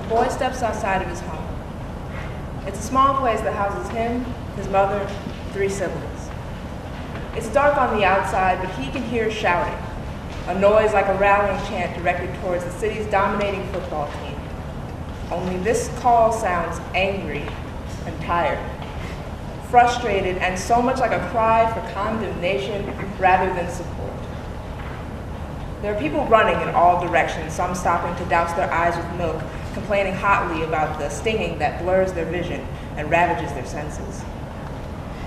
The boy steps outside of his home. It's a small place that houses him, his mother, 3 siblings. It's dark on the outside, but he can hear shouting, a noise like a rallying chant directed towards the city's dominating football team. Only this call sounds angry and tired, frustrated, and so much like a cry for condemnation rather than support. There are people running in all directions, some stopping to douse their eyes with milk, complaining hotly about the stinging that blurs their vision and ravages their senses.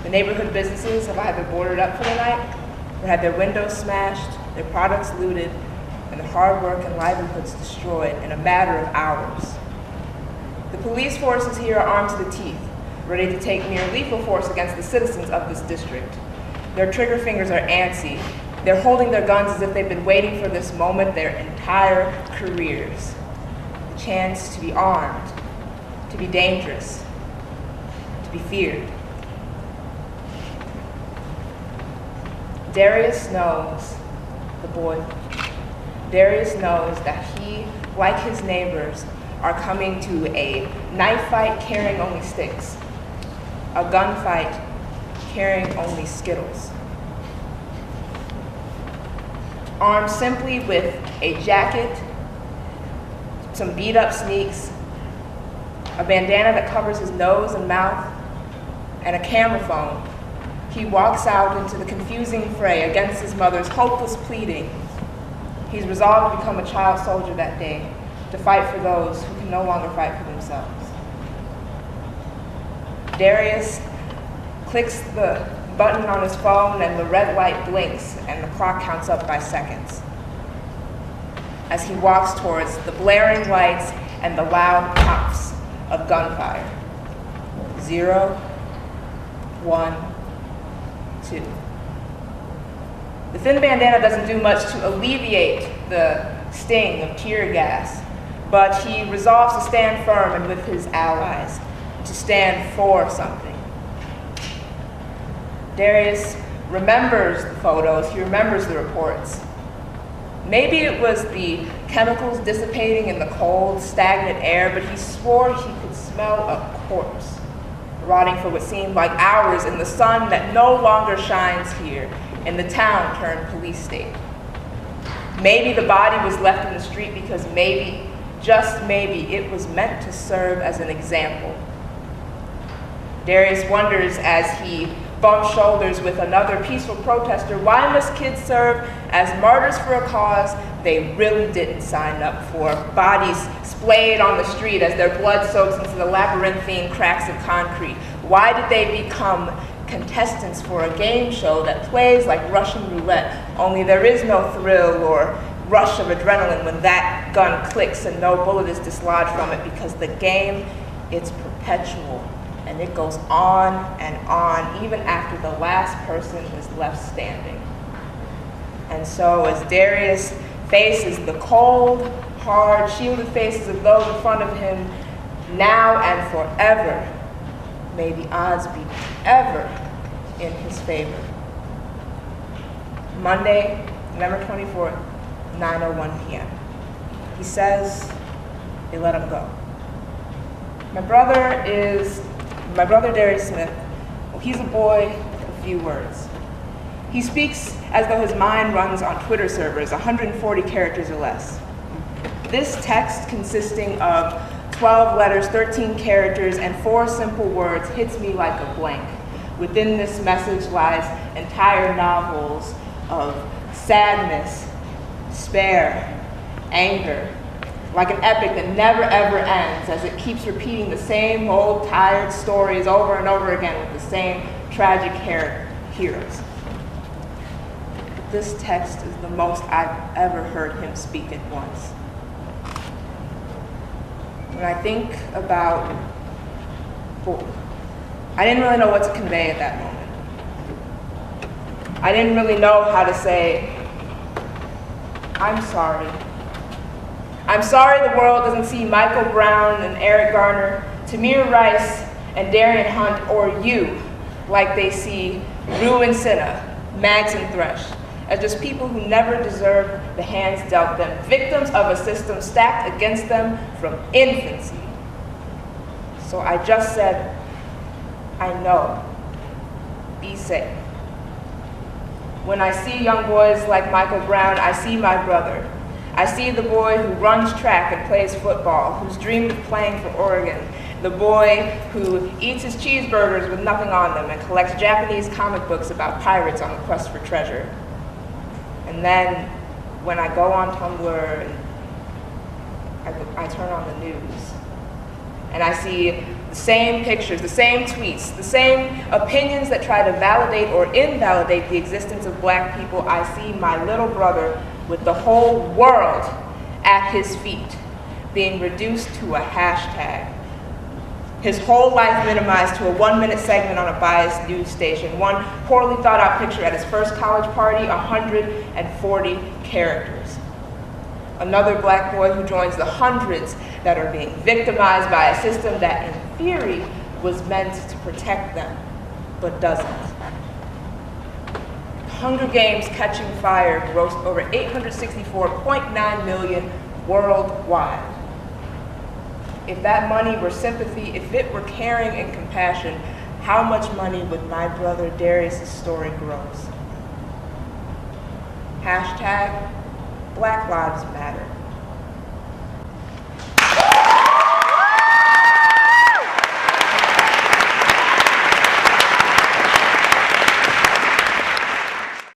The neighborhood businesses have either boarded up for the night or had their windows smashed, their products looted, and their hard work and livelihoods destroyed in a matter of hours. The police forces here are armed to the teeth, ready to take near lethal force against the citizens of this district. Their trigger fingers are antsy. They're holding their guns as if they've been waiting for this moment their entire careers. The chance to be armed, to be dangerous, to be feared. Darius knows, the boy, Darius knows that he, like his neighbors, are coming to a knife fight carrying only sticks, a gunfight carrying only Skittles. Armed simply with a jacket, some beat-up sneaks, a bandana that covers his nose and mouth, and a camera phone, he walks out into the confusing fray against his mother's hopeless pleading. He's resolved to become a child soldier that day, to fight for those who can no longer fight for themselves. Darius clicks the button on his phone and the red light blinks and the clock counts up by seconds as he walks towards the blaring lights and the loud pops of gunfire. 0, 1, 2. The thin bandana doesn't do much to alleviate the sting of tear gas, but he resolves to stand firm and with his allies, to stand for something. Darius remembers the photos, he remembers the reports. Maybe it was the chemicals dissipating in the cold, stagnant air, but he swore he could smell a corpse, rotting for what seemed like hours in the sun that no longer shines here in the town turned police state. Maybe the body was left in the street because maybe, just maybe, it was meant to serve as an example. Darius wonders as he bumps shoulders with another peaceful protester, why must kids serve as martyrs for a cause they really didn't sign up for? Bodies splayed on the street as their blood soaks into the labyrinthine cracks of concrete. Why did they become contestants for a game show that plays like Russian roulette, only there is no thrill or rush of adrenaline when that gun clicks and no bullet is dislodged from it, because the game, it's perpetual. And it goes on and on, even after the last person is left standing. And so as Darius faces the cold, hard, shielded faces of those in front of him, now and forever, may the odds be ever in his favor. Monday, November 24th, 9:01 p.m. He says they let him go. My brother Darius Smith, well, he's a boy with a few words. He speaks as though his mind runs on Twitter servers, 140 characters or less. This text, consisting of 12 letters, 13 characters, and 4 simple words, hits me like a blank. Within this message lies entire novels of sadness, despair, anger, like an epic that never ever ends as it keeps repeating the same old tired stories over and over again with the same tragic heroes. This text is the most I've ever heard him speak at once. When I think about, I didn't really know what to convey at that moment. I didn't really know how to say, I'm sorry. I'm sorry the world doesn't see Michael Brown and Eric Garner, Tamir Rice and Darian Hunt, or you, like they see Rue and Cinna, Mags and Thresh, as just people who never deserved the hands dealt them, victims of a system stacked against them from infancy. So I just said, I know. Be safe. When I see young boys like Michael Brown, I see my brother. I see the boy who runs track and plays football, who's dreamed of playing for Oregon, the boy who eats his cheeseburgers with nothing on them and collects Japanese comic books about pirates on a quest for treasure. And then when I go on Tumblr and I turn on the news and I see the same pictures, the same tweets, the same opinions that try to validate or invalidate the existence of black people, I see my little brother with the whole world at his feet being reduced to a hashtag. His whole life minimized to a 1-minute segment on a biased news station, one poorly thought out picture at his first college party, 140 characters. Another black boy who joins the hundreds that are being victimized by a system that in theory was meant to protect them, but doesn't. Hunger Games Catching Fire grossed over $864.9 million worldwide. If that money were sympathy, if it were caring and compassion, how much money would my brother Darius' story gross? Hashtag Black Lives Matter.